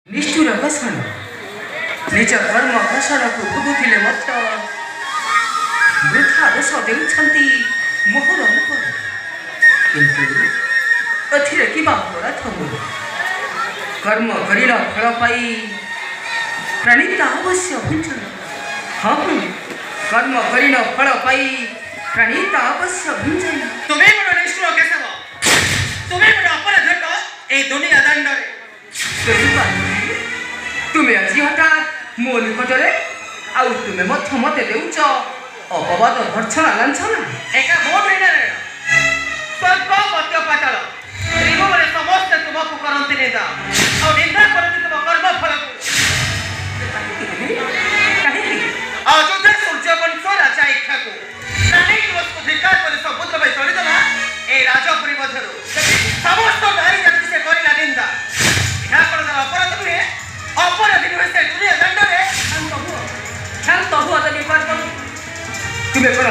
निष्ठुर घोषण निज धर्म घोषण को भोगुले वृथा दोष देउछंती मोहर मुहर किंतु एथिरे कि अपराध कर्म करिल फल पाई प्रणीता अवश्य भुंजन। हाँ कर्म करिल फल पाई प्रणीता अवश्य भुंजन। तुम्हें बड़ निष्ठुर केशव तुम्हें बड़ अपराध ए दुनिया दंड तुम्हें आज हठात मो निकटरे आउ तुम्हें मत देउच अपवाद भर्छना लांछना एका मोर बिना स्वर्ग मध्य पाताल त्रिभुवन समस्त तुमको करंती निंदा और निंदा करंती तुम कर्म फल अयोध्या सूर्य वंश राजा इच्छा को प्राणी दिवस को धिक्कार कर समुद्र में चली देला ए राजपुरी मध्यरु समस्त नारी जाति से करिला निंदा ଏହା କଣ ଅପରାଧ ନୁହେଁ अपराधी नୁହେଁ ସେ ଦୁନିଆ ଦଣ୍ଡରେ शांत हुआ तो विकार कर तुम्हें कौन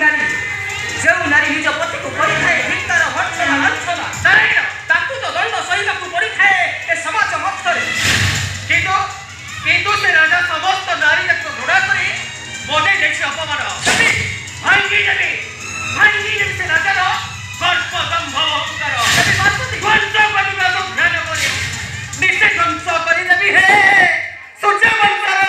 जानी जो नारी निज पति को पड़ी थाए धिक्कार भर्त्सना लांछना नारायण ताकू तो दंड सहिବାକୁ पड़ी थाए ए समाज मध्यरे किंतु से राजा समस्त नारी को घोड़ा करी बने देखि अपमान भांगी देवी से राजार गर्भ दंभ अहंकार ध्वंस करने को ध्यान करे निश्चय ध्वंस कर देवी हे सूर्य वंशर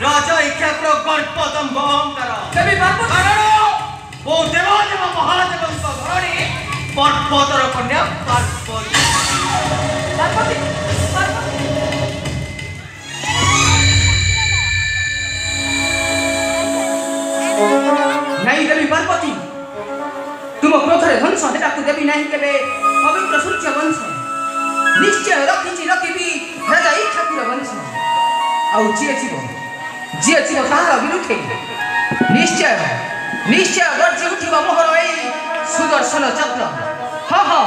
राजा इच्छा गर्भ दंभ अहंकार ओ देवदेव महादेव धरणी पर्वतर कन्या पार्वती नहीं देवी पार्वती तुम क्रोधरे ध्वंस हेटाकू देवी नहीं केबे पवित्र सूर्य वंश निश्चय रखी राजा ई ठाकुर वंश आउ जी ताहार विरुद्धे निश्चय गर्जी उठिबा मोहर ए सुदर्शन चक्र। हाँ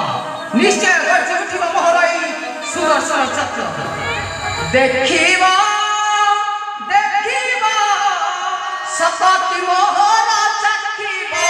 निश्चय गर्जी उठिबा मोहर ए सुदर्शन चक्र देखिबा सकति मोहर चक्रिबा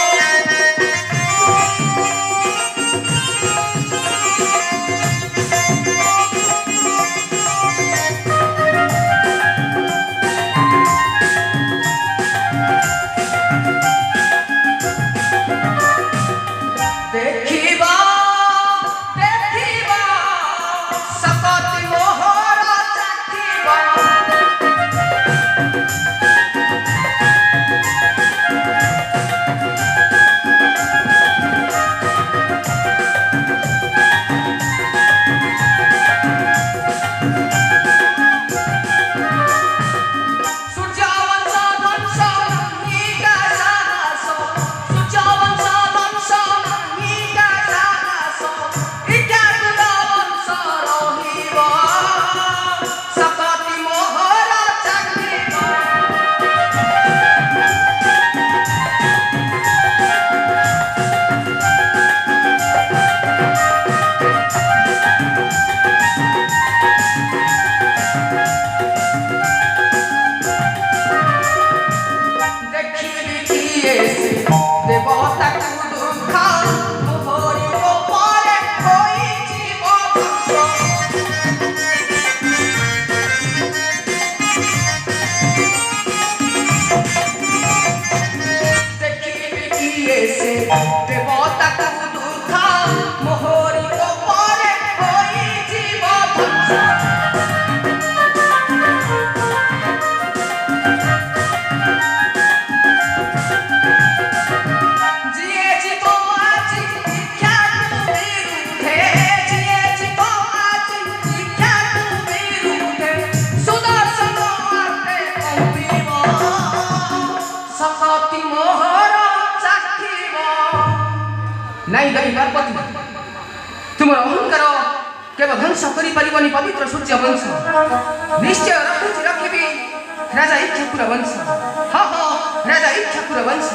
ନାଇଁ ଦେବୀ ପାର୍ବତୀ ତୁମର ଅହଙ୍କାର କେବେ ଧ୍ୱଂସ କରିପାରିବନି ପବିତ୍ର ସୂର୍ଯ୍ୟ ବଂଶ ନିଶ୍ଚୟ ରଖିବି ରାଜା ଇକ୍ଷ୍ୱାକୁର ବଂଶ ହଁ ରାଜା ଇକ୍ଷ୍ୱାକୁର ବଂଶ